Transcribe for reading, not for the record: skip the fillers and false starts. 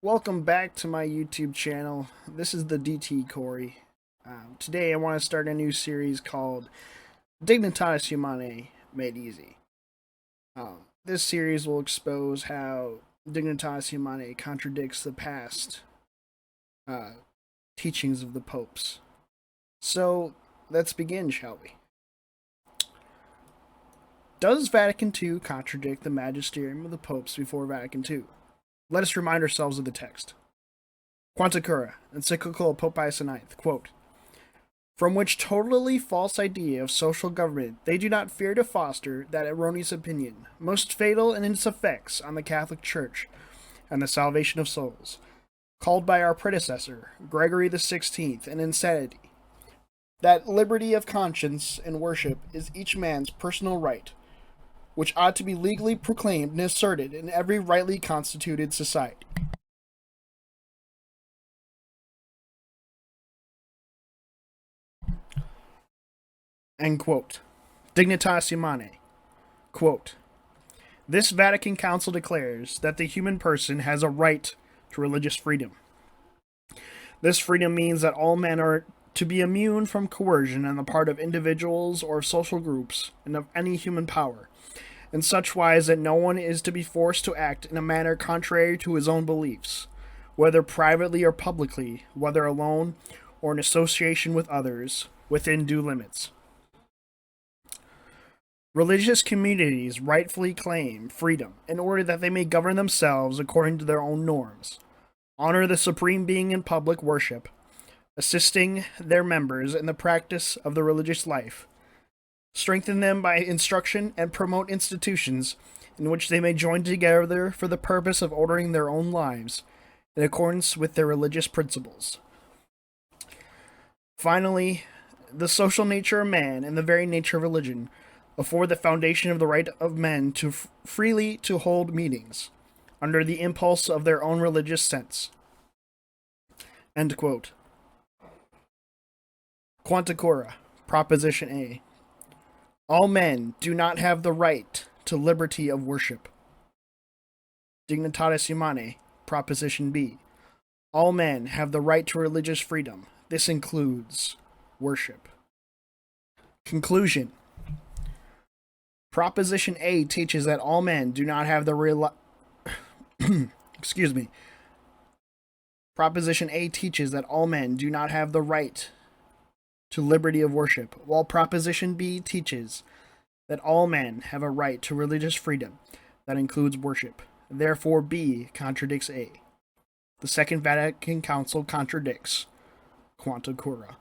Welcome back to my YouTube channel. This is the DT Corey. Today I want to start a new series called Dignitatis Humanae Made Easy. This series will expose how Dignitatis Humanae contradicts the past teachings of the popes. So let's begin, shall we? Does Vatican II contradict the magisterium of the popes before Vatican II? Let us remind ourselves of the text. Quanta Cura, encyclical of Pope Pius IX, quote, "From which totally false idea of social government they do not fear to foster that erroneous opinion, most fatal in its effects on the Catholic Church and the salvation of souls, called by our predecessor, Gregory XVI, an insanity, that liberty of conscience and worship is each man's personal right, which ought to be legally proclaimed and asserted in every rightly constituted society." End quote. Dignitatis Humanae. Quote, "This Vatican Council declares that the human person has a right to religious freedom. This freedom means that all men are to be immune from coercion on the part of individuals or social groups and of any human power, in such wise that no one is to be forced to act in a manner contrary to his own beliefs, whether privately or publicly, whether alone or in association with others, within due limits. Religious communities rightfully claim freedom in order that they may govern themselves according to their own norms, honor the Supreme Being in public worship, assisting their members in the practice of the religious life, strengthen them by instruction, and promote institutions in which they may join together for the purpose of ordering their own lives in accordance with their religious principles. Finally, the social nature of man and the very nature of religion afford the foundation of the right of men to freely to hold meetings under the impulse of their own religious sense." End quote. Quanta Cura, Proposition A. All men do not have the right to liberty of worship. Dignitatis Humanae, Proposition B. All men have the right to religious freedom. This includes worship. Conclusion. Proposition A teaches that all men do not have the excuse me. Proposition A teaches that all men do not have the right to liberty of worship, while Proposition B teaches that all men have a right to religious freedom that includes worship. Therefore, B contradicts A. The Second Vatican Council contradicts Quanta Cura.